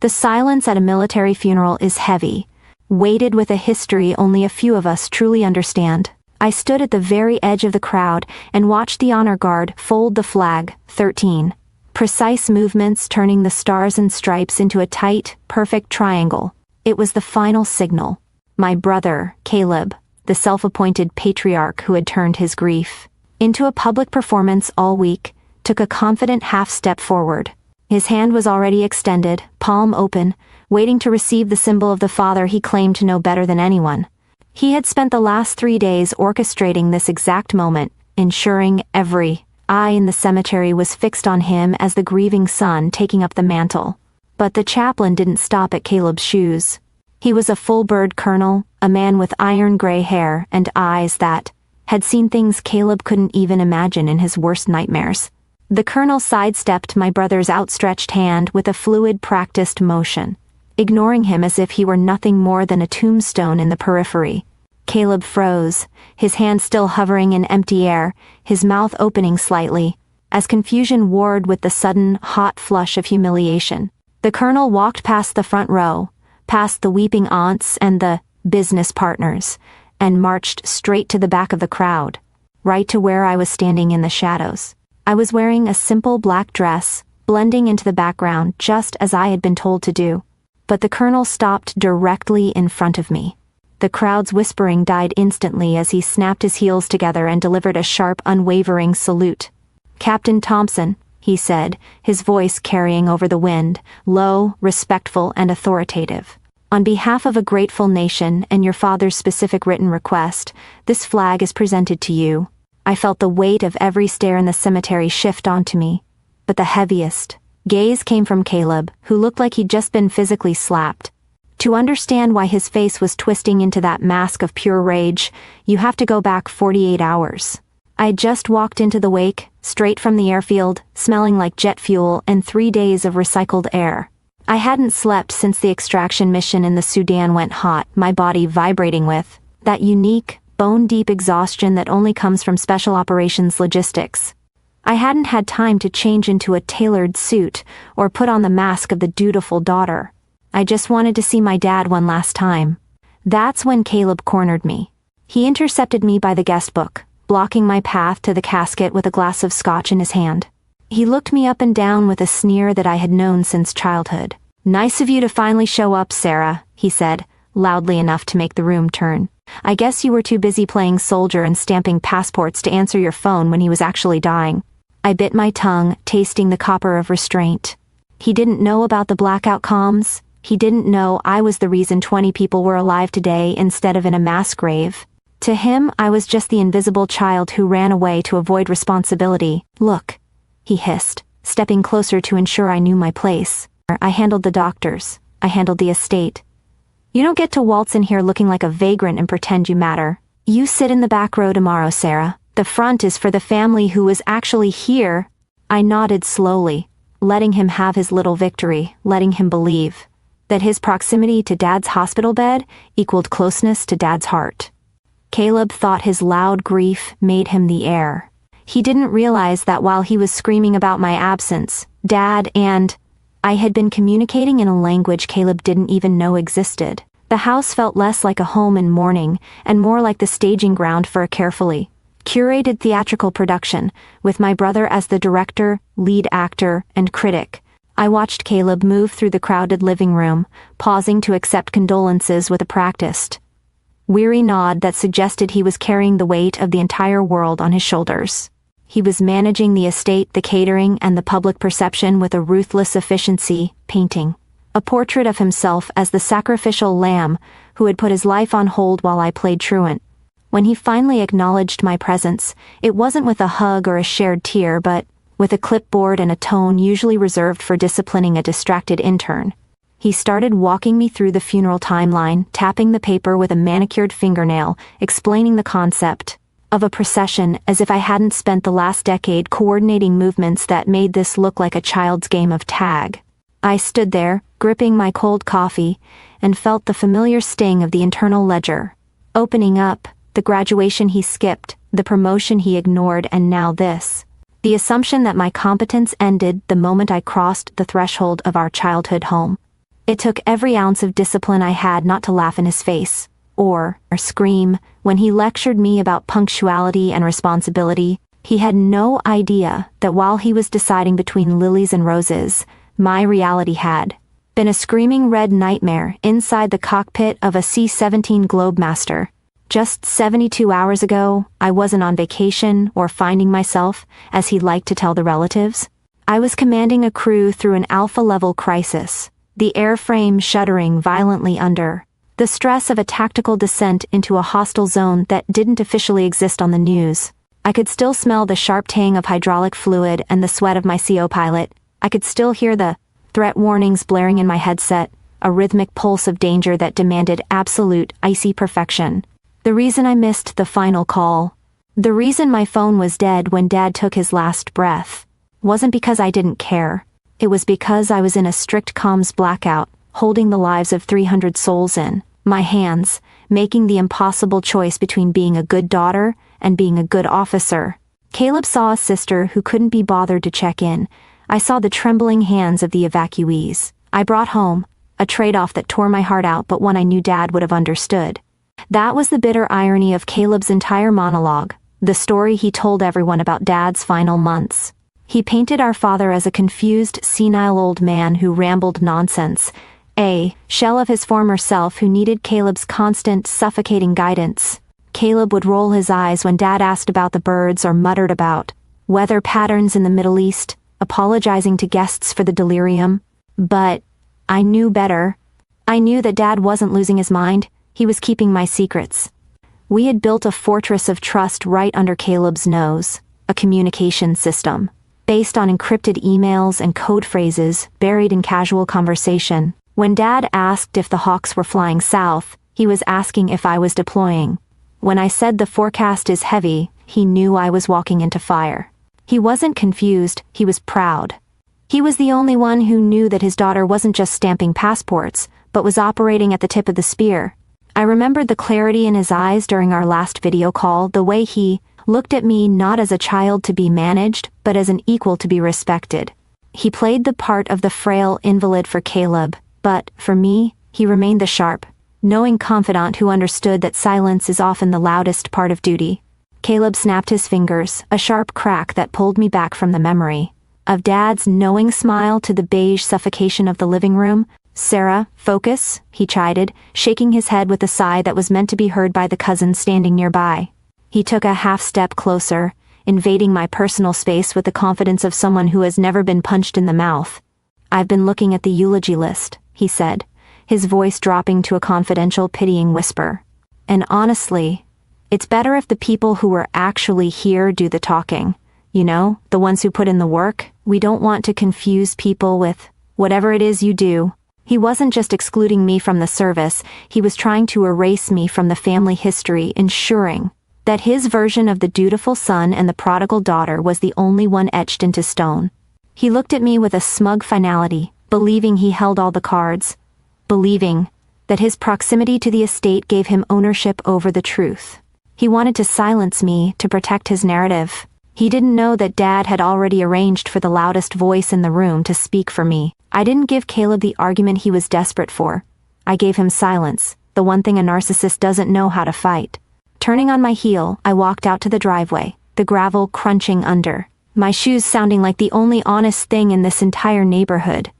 The silence at a military funeral is heavy, weighted with a history only a few of us truly understand. I stood at the very edge of the crowd and watched the honor guard fold the flag, 13. Precise movements turning the stars and stripes into a tight, perfect triangle. It was the final signal. My brother, Caleb, the self-appointed patriarch who had turned his grief into a public performance all week, took a confident half-step forward. His hand was already extended, palm open, waiting to receive the symbol of the father he claimed to know better than anyone. He had spent the last 3 days orchestrating this exact moment, ensuring every eye in the cemetery was fixed on him as the grieving son taking up the mantle. But the chaplain didn't stop at Caleb's shoes. He was a full-bird colonel, a man with iron-gray hair and eyes that had seen things Caleb couldn't even imagine in his worst nightmares. The colonel sidestepped my brother's outstretched hand with a fluid, practiced motion, ignoring him as if he were nothing more than a tombstone in the periphery. Caleb froze, his hand still hovering in empty air, his mouth opening slightly, as confusion warred with the sudden, hot flush of humiliation. The colonel walked past the front row, past the weeping aunts and the business partners, and marched straight to the back of the crowd, right to where I was standing in the shadows. I was wearing a simple black dress, blending into the background just as I had been told to do. But the colonel stopped directly in front of me. The crowd's whispering died instantly as he snapped his heels together and delivered a sharp, unwavering salute. "Captain Thompson," he said, his voice carrying over the wind, low, respectful, and authoritative. "On behalf of a grateful nation and your father's specific written request, this flag is presented to you." I felt the weight of every stare in the cemetery shift onto me, but the heaviest gaze came from Caleb, who looked like he'd just been physically slapped. To understand why his face was twisting into that mask of pure rage, you have to go back 48 hours. I had just walked into the wake, straight from the airfield, smelling like jet fuel and 3 days of recycled air. I hadn't slept since the extraction mission in the Sudan went hot, my body vibrating with that unique, bone-deep exhaustion that only comes from special operations logistics. I hadn't had time to change into a tailored suit or put on the mask of the dutiful daughter. I just wanted to see my dad one last time. That's when Caleb cornered me. He intercepted me by the guest book, blocking my path to the casket with a glass of scotch in his hand. He looked me up and down with a sneer that I had known since childhood. "Nice of you to finally show up, Sarah," he said, loudly enough to make the room turn. "I guess you were too busy playing soldier and stamping passports to answer your phone when he was actually dying." I bit my tongue, tasting the copper of restraint. He didn't know about the blackout comms. He didn't know I was the reason 20 people were alive today instead of in a mass grave. To him, I was just the invisible child who ran away to avoid responsibility. "Look," he hissed, stepping closer to ensure I knew my place. "I handled the doctors. I handled the estate. You don't get to waltz in here looking like a vagrant and pretend you matter. You sit in the back row tomorrow, Sarah. The front is for the family who was actually here." I nodded slowly, letting him have his little victory, letting him believe that his proximity to Dad's hospital bed equaled closeness to Dad's heart. Caleb thought his loud grief made him the heir. He didn't realize that while he was screaming about my absence, Dad and I had been communicating in a language Caleb didn't even know existed. The house felt less like a home in mourning and more like the staging ground for a carefully curated theatrical production, with my brother as the director, lead actor, and critic. I watched Caleb move through the crowded living room, pausing to accept condolences with a practiced, weary nod that suggested he was carrying the weight of the entire world on his shoulders. He was managing the estate, the catering, and the public perception with a ruthless efficiency, painting a portrait of himself as the sacrificial lamb who had put his life on hold while I played truant. When he finally acknowledged my presence, it wasn't with a hug or a shared tear, but with a clipboard and a tone usually reserved for disciplining a distracted intern. He started walking me through the funeral timeline, tapping the paper with a manicured fingernail, explaining the concept of a procession as if I hadn't spent the last decade coordinating movements that made this look like a child's game of tag. I stood there, gripping my cold coffee, and felt the familiar sting of the internal ledger. Opening up, the graduation he skipped, the promotion he ignored, and now this. The assumption that my competence ended the moment I crossed the threshold of our childhood home. It took every ounce of discipline I had not to laugh in his face, or scream, when he lectured me about punctuality and responsibility. He had no idea that while he was deciding between lilies and roses, my reality had been a screaming red nightmare inside the cockpit of a C-17 Globemaster. Just 72 hours ago, I wasn't on vacation or finding myself, as he liked to tell the relatives. I was commanding a crew through an alpha-level crisis, the airframe shuddering violently under the stress of a tactical descent into a hostile zone that didn't officially exist on the news. I could still smell the sharp tang of hydraulic fluid and the sweat of my CO pilot. I could still hear the threat warnings blaring in my headset, a rhythmic pulse of danger that demanded absolute, icy perfection. The reason I missed the final call, the reason my phone was dead when Dad took his last breath, wasn't because I didn't care. It was because I was in a strict comms blackout, holding the lives of 300 souls in my hands, making the impossible choice between being a good daughter and being a good officer. Caleb saw a sister who couldn't be bothered to check in. I saw the trembling hands of the evacuees. I brought home a trade-off that tore my heart out, but one I knew Dad would have understood. That was the bitter irony of Caleb's entire monologue, the story he told everyone about Dad's final months. He painted our father as a confused, senile old man who rambled nonsense, a shell of his former self who needed Caleb's constant, suffocating guidance. Caleb would roll his eyes when Dad asked about the birds or muttered about weather patterns in the Middle East, apologizing to guests for the delirium. But I knew better. I knew that Dad wasn't losing his mind. He was keeping my secrets. We had built a fortress of trust right under Caleb's nose, a communication system, based on encrypted emails and code phrases buried in casual conversation. When Dad asked if the Hawks were flying south, he was asking if I was deploying. When I said the forecast is heavy, he knew I was walking into fire. He wasn't confused, he was proud. He was the only one who knew that his daughter wasn't just stamping passports, but was operating at the tip of the spear. I remembered the clarity in his eyes during our last video call, the way he looked at me not as a child to be managed, but as an equal to be respected. He played the part of the frail invalid for Caleb, but, for me, he remained the sharp, knowing confidant who understood that silence is often the loudest part of duty. Caleb snapped his fingers, a sharp crack that pulled me back from the memory of Dad's knowing smile to the beige suffocation of the living room. "Sarah, focus," he chided, shaking his head with a sigh that was meant to be heard by the cousin standing nearby. He took a half-step closer, invading my personal space with the confidence of someone who has never been punched in the mouth. "I've been looking at the eulogy list," he said, his voice dropping to a confidential, pitying whisper. "And honestly, it's better if the people who were actually here do the talking. You know, the ones who put in the work. We don't want to confuse people with whatever it is you do." He wasn't just excluding me from the service, he was trying to erase me from the family history, ensuring that his version of the dutiful son and the prodigal daughter was the only one etched into stone. He looked at me with a smug finality, believing he held all the cards, believing that his proximity to the estate gave him ownership over the truth. He wanted to silence me to protect his narrative. He didn't know that Dad had already arranged for the loudest voice in the room to speak for me. I didn't give Caleb the argument he was desperate for. I gave him silence, the one thing a narcissist doesn't know how to fight. Turning on my heel, I walked out to the driveway, the gravel crunching under my shoes sounding like the only honest thing in this entire neighborhood.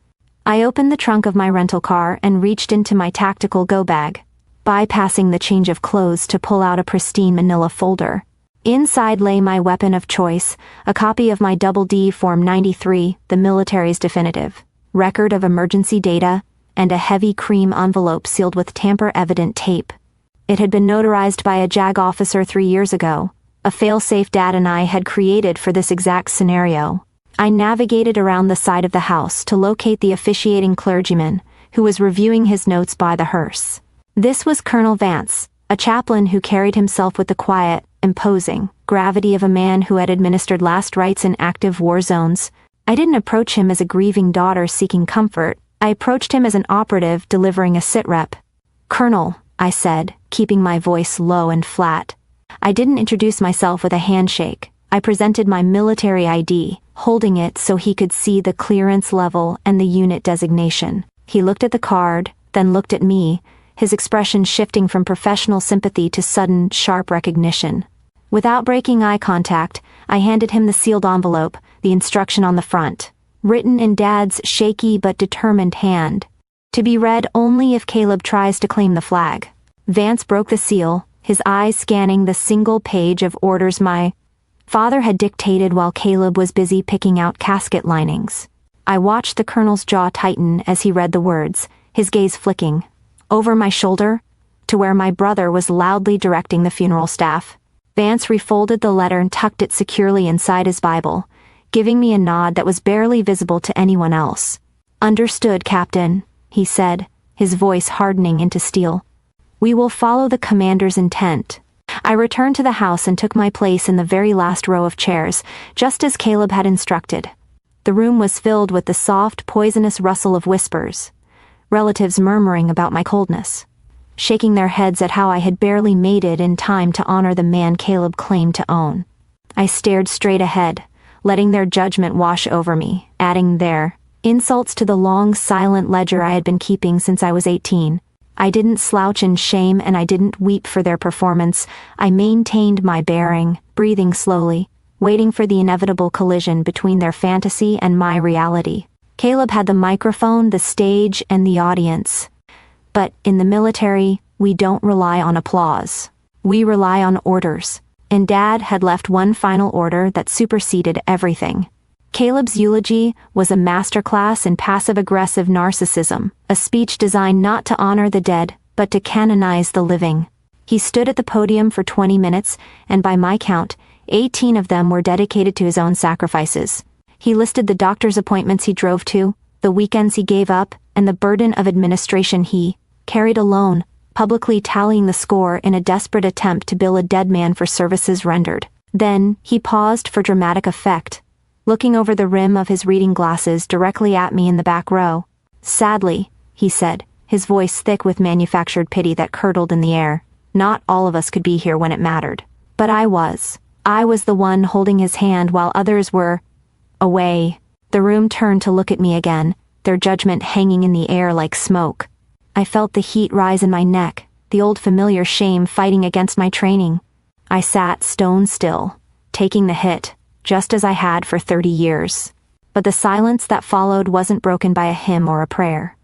I opened the trunk of my rental car and reached into my tactical go bag, bypassing the change of clothes to pull out a pristine manila folder. Inside lay my weapon of choice, a copy of my Double D Form 93, the military's definitive record of emergency data, and a heavy cream envelope sealed with tamper-evident tape. It had been notarized by a JAG officer 3 years ago, a fail-safe Dad and I had created for this exact scenario. I navigated around the side of the house to locate the officiating clergyman, who was reviewing his notes by the hearse. This was Colonel Vance, a chaplain who carried himself with the quiet, imposing gravity of a man who had administered last rites in active war zones. I didn't approach him as a grieving daughter seeking comfort. I approached him as an operative delivering a sitrep. "Colonel," I said, keeping my voice low and flat. I didn't introduce myself with a handshake. I presented my military ID, holding it so he could see the clearance level and the unit designation. He looked at the card, then looked at me, his expression shifting from professional sympathy to sudden, sharp recognition. Without breaking eye contact, I handed him the sealed envelope, the instruction on the front, written in Dad's shaky but determined hand. To be read only if Caleb tries to claim the flag. Vance broke the seal, his eyes scanning the single page of orders my father had dictated while Caleb was busy picking out casket linings. I watched the colonel's jaw tighten as he read the words, his gaze flicking over my shoulder to where my brother was loudly directing the funeral staff. Vance refolded the letter and tucked it securely inside his Bible, giving me a nod that was barely visible to anyone else. "Understood, Captain," he said, his voice hardening into steel. "We will follow the commander's intent." I returned to the house and took my place in the very last row of chairs, just as Caleb had instructed. The room was filled with the soft, poisonous rustle of whispers, relatives murmuring about my coldness, shaking their heads at how I had barely made it in time to honor the man Caleb claimed to own. I stared straight ahead, letting their judgment wash over me, adding their insults to the long, silent ledger I had been keeping since I was 18. I didn't slouch in shame and I didn't weep for their performance. I maintained my bearing, breathing slowly, waiting for the inevitable collision between their fantasy and my reality. Caleb had the microphone, the stage, and the audience. But in the military, we don't rely on applause. We rely on orders. And Dad had left one final order that superseded everything. Caleb's eulogy was a masterclass in passive-aggressive narcissism, a speech designed not to honor the dead, but to canonize the living. He stood at the podium for 20 minutes, and by my count, 18 of them were dedicated to his own sacrifices. He listed the doctor's appointments he drove to, the weekends he gave up, and the burden of administration he carried alone, publicly tallying the score in a desperate attempt to bill a dead man for services rendered. Then, he paused for dramatic effect, looking over the rim of his reading glasses directly at me in the back row. "Sadly," he said, his voice thick with manufactured pity that curdled in the air, "not all of us could be here when it mattered. But I was. I was the one holding his hand while others were away." The room turned to look at me again, their judgment hanging in the air like smoke. I felt the heat rise in my neck, the old familiar shame fighting against my training. I sat stone still, taking the hit, just as I had for 30 years. But the silence that followed wasn't broken by a hymn or a prayer.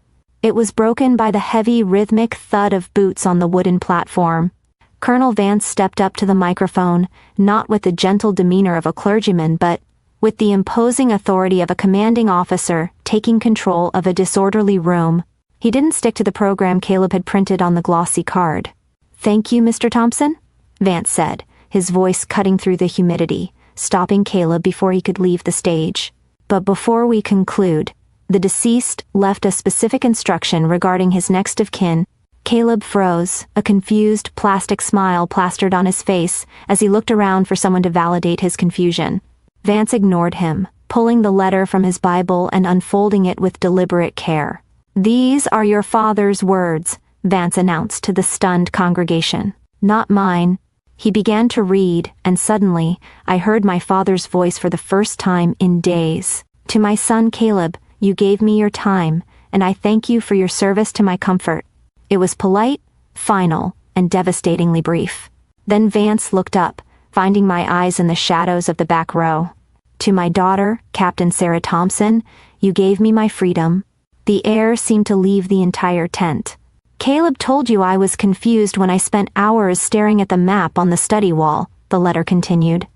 It was broken by the heavy, rhythmic thud of boots on the wooden platform. Colonel Vance stepped up to the microphone, not with the gentle demeanor of a clergyman, but with the imposing authority of a commanding officer taking control of a disorderly room. He didn't stick to the program Caleb had printed on the glossy card. "Thank you, Mr. Thompson," Vance said, his voice cutting through the humidity, stopping Caleb before he could leave the stage. "But before we conclude, the deceased left a specific instruction regarding his next of kin." Caleb froze, a confused plastic smile plastered on his face as he looked around for someone to validate his confusion. Vance ignored him, pulling the letter from his Bible and unfolding it with deliberate care. "These are your father's words," Vance announced to the stunned congregation. "Not mine." He began to read, and suddenly, I heard my father's voice for the first time in days. "To my son Caleb, you gave me your time, and I thank you for your service to my comfort." It was polite, final, and devastatingly brief. Then Vance looked up, finding my eyes in the shadows of the back row. "To my daughter, Captain Sarah Thompson, you gave me my freedom." The air seemed to leave the entire tent. "Caleb told you I was confused when I spent hours staring at the map on the study wall," the letter continued.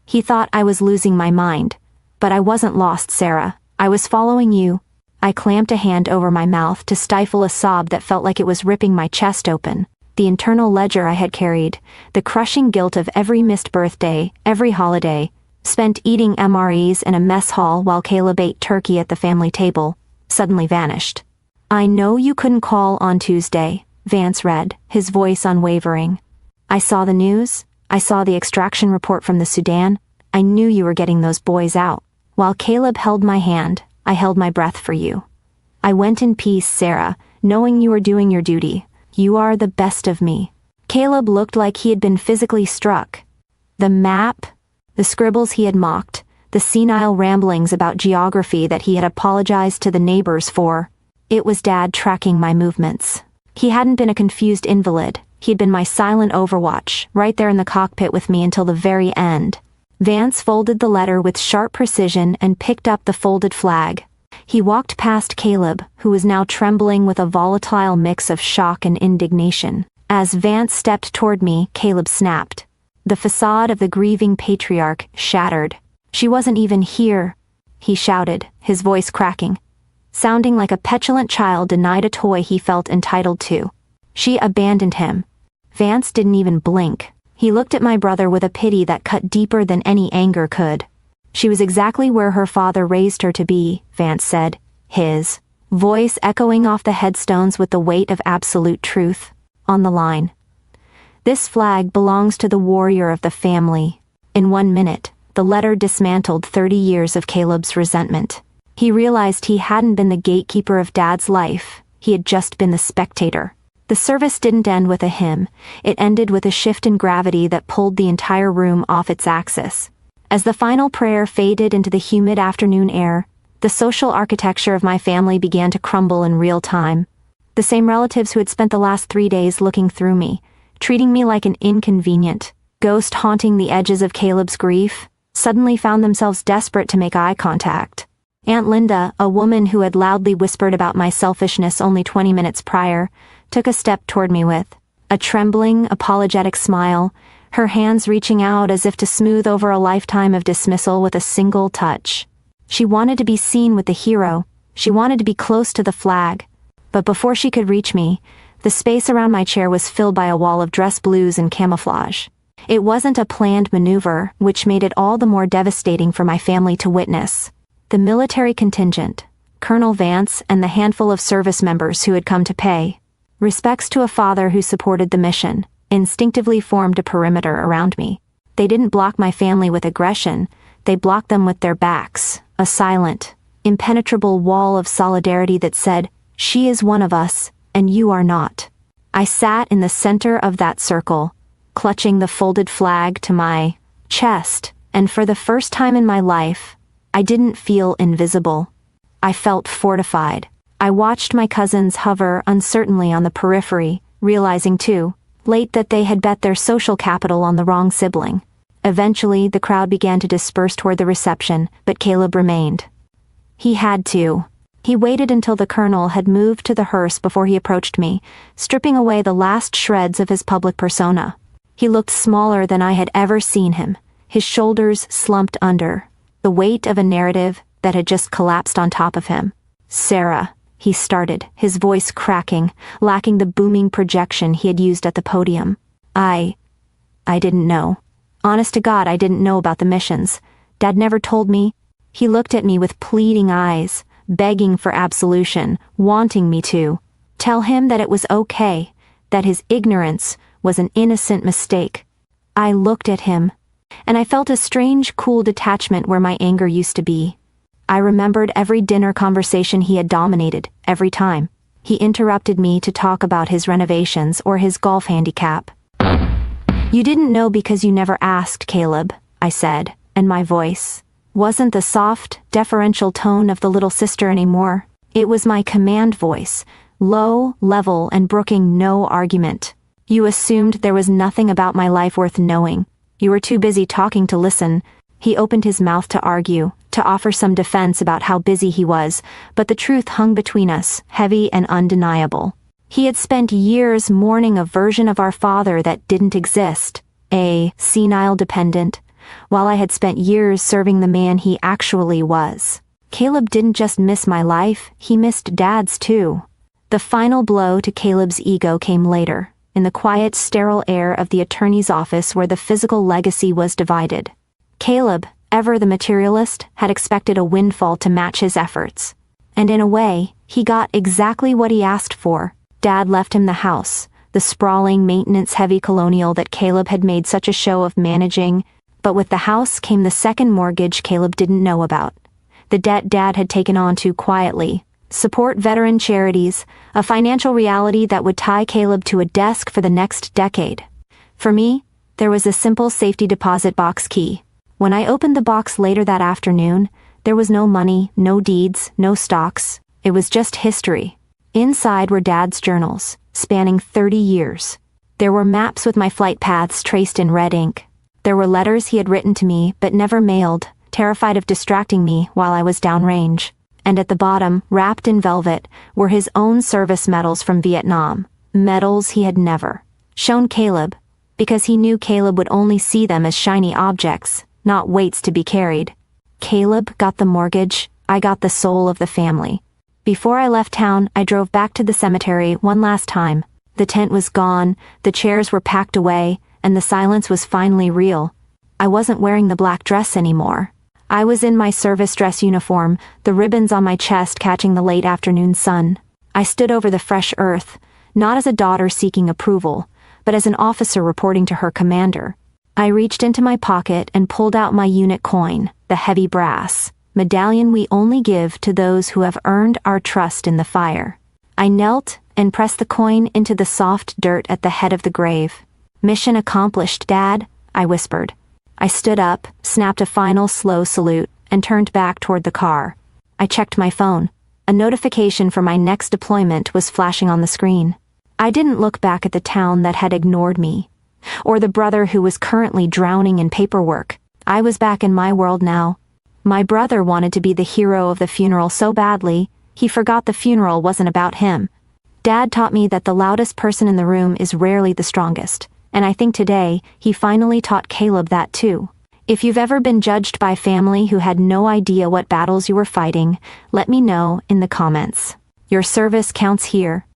"He thought I was losing my mind. But I wasn't lost, Sarah. I was following you." I clamped a hand over my mouth to stifle a sob that felt like it was ripping my chest open. The internal ledger I had carried, the crushing guilt of every missed birthday, every holiday, spent eating MREs in a mess hall while Caleb ate turkey at the family table, suddenly vanished. "I know you couldn't call on Tuesday," Vance read, his voice unwavering. "I saw the news. I saw the extraction report from the Sudan. I knew you were getting those boys out. While Caleb held my hand, I held my breath for you. I went in peace, Sarah, knowing you were doing your duty. You are the best of me." Caleb looked like he had been physically struck. The map, the scribbles he had mocked, the senile ramblings about geography that he had apologized to the neighbors for. It was Dad tracking my movements. He hadn't been a confused invalid. He'd been my silent overwatch, right there in the cockpit with me until the very end. Vance folded the letter with sharp precision and picked up the folded flag. He walked past Caleb, who was now trembling with a volatile mix of shock and indignation. As Vance stepped toward me, Caleb snapped. The facade of the grieving patriarch shattered. "She wasn't even here," he shouted, his voice cracking, sounding like a petulant child denied a toy he felt entitled to. "She abandoned him." Vance didn't even blink. He looked at my brother with a pity that cut deeper than any anger could. "She was exactly where her father raised her to be," Vance said, his voice echoing off the headstones with the weight of absolute truth. On the line. "This flag belongs to the warrior of the family." In 1 minute, the letter dismantled 30 years of Caleb's resentment. He realized he hadn't been the gatekeeper of Dad's life, he had just been the spectator. The service didn't end with a hymn, it ended with a shift in gravity that pulled the entire room off its axis. As the final prayer faded into the humid afternoon air, the social architecture of my family began to crumble in real time. The same relatives who had spent the last 3 days looking through me, treating me like an inconvenient ghost haunting the edges of Caleb's grief, suddenly found themselves desperate to make eye contact. Aunt Linda, a woman who had loudly whispered about my selfishness only 20 minutes prior, took a step toward me with a trembling, apologetic smile, her hands reaching out as if to smooth over a lifetime of dismissal with a single touch. She wanted to be seen with the hero, she wanted to be close to the flag, but before she could reach me, the space around my chair was filled by a wall of dress blues and camouflage. It wasn't a planned maneuver, which made it all the more devastating for my family to witness. The military contingent, Colonel Vance and the handful of service members who had come to pay respects to a father who supported the mission, instinctively formed a perimeter around me. They didn't block my family with aggression, they blocked them with their backs, a silent, impenetrable wall of solidarity that said, "She is one of us, and you are not." I sat in the center of that circle, clutching the folded flag to my chest, and for the first time in my life, I didn't feel invisible. I felt fortified. I watched my cousins hover uncertainly on the periphery, realizing too late that they had bet their social capital on the wrong sibling. Eventually, the crowd began to disperse toward the reception, but Caleb remained. He had to. He waited until the colonel had moved to the hearse before he approached me, stripping away the last shreds of his public persona. He looked smaller than I had ever seen him, his shoulders slumped under, the weight of a narrative that had just collapsed on top of him. "Sarah," he started, his voice cracking, lacking the booming projection he had used at the podium. I didn't know. Honest to God, I didn't know about the missions. Dad never told me." He looked at me with pleading eyes, begging for absolution, wanting me to tell him that it was okay, that his ignorance was an innocent mistake. I looked at him, and I felt a strange, cool detachment where my anger used to be. I remembered every dinner conversation he had dominated, every time he interrupted me to talk about his renovations or his golf handicap. "You didn't know because you never asked, Caleb," I said, and my voice wasn't the soft, deferential tone of the little sister anymore. It was my command voice, low, level, and brooking no argument. "You assumed there was nothing about my life worth knowing. You were too busy talking to listen." He opened his mouth to argue, to offer some defense about how busy he was, but the truth hung between us, heavy and undeniable. He had spent years mourning a version of our father that didn't exist, a senile dependent, while I had spent years serving the man he actually was. Caleb didn't just miss my life, he missed Dad's too. The final blow to Caleb's ego came later, in the quiet, sterile air of the attorney's office where the physical legacy was divided. Caleb, ever the materialist, had expected a windfall to match his efforts. And in a way, he got exactly what he asked for. Dad left him the house, the sprawling, maintenance-heavy colonial that Caleb had made such a show of managing, but with the house came the second mortgage Caleb didn't know about. The debt Dad had taken on too quietly. Support veteran charities, a financial reality that would tie Caleb to a desk for the next decade. For me, there was a simple safety deposit box key. When I opened the box later that afternoon, there was no money, no deeds, no stocks. It was just history. Inside were Dad's journals, spanning 30 years. There were maps with my flight paths traced in red ink. There were letters he had written to me but never mailed, terrified of distracting me while I was downrange. And at the bottom, wrapped in velvet, were his own service medals from Vietnam, medals he had never shown Caleb, because he knew Caleb would only see them as shiny objects, not weights to be carried. Caleb got the mortgage, I got the soul of the family. Before I left town, I drove back to the cemetery one last time. The tent was gone, the chairs were packed away, and the silence was finally real. I wasn't wearing the black dress anymore. I was in my service dress uniform, the ribbons on my chest catching the late afternoon sun. I stood over the fresh earth, not as a daughter seeking approval, but as an officer reporting to her commander. I reached into my pocket and pulled out my unit coin, the heavy brass medallion we only give to those who have earned our trust in the fire. I knelt and pressed the coin into the soft dirt at the head of the grave. "Mission accomplished, Dad," I whispered. I stood up, snapped a final slow salute, and turned back toward the car. I checked my phone. A notification for my next deployment was flashing on the screen. I didn't look back at the town that had ignored me, or the brother who was currently drowning in paperwork. I was back in my world now. My brother wanted to be the hero of the funeral so badly, he forgot the funeral wasn't about him. Dad taught me that the loudest person in the room is rarely the strongest, and I think today he finally taught Caleb that too. If you've ever been judged by family who had no idea what battles you were fighting, let me know in the comments. Your service counts here.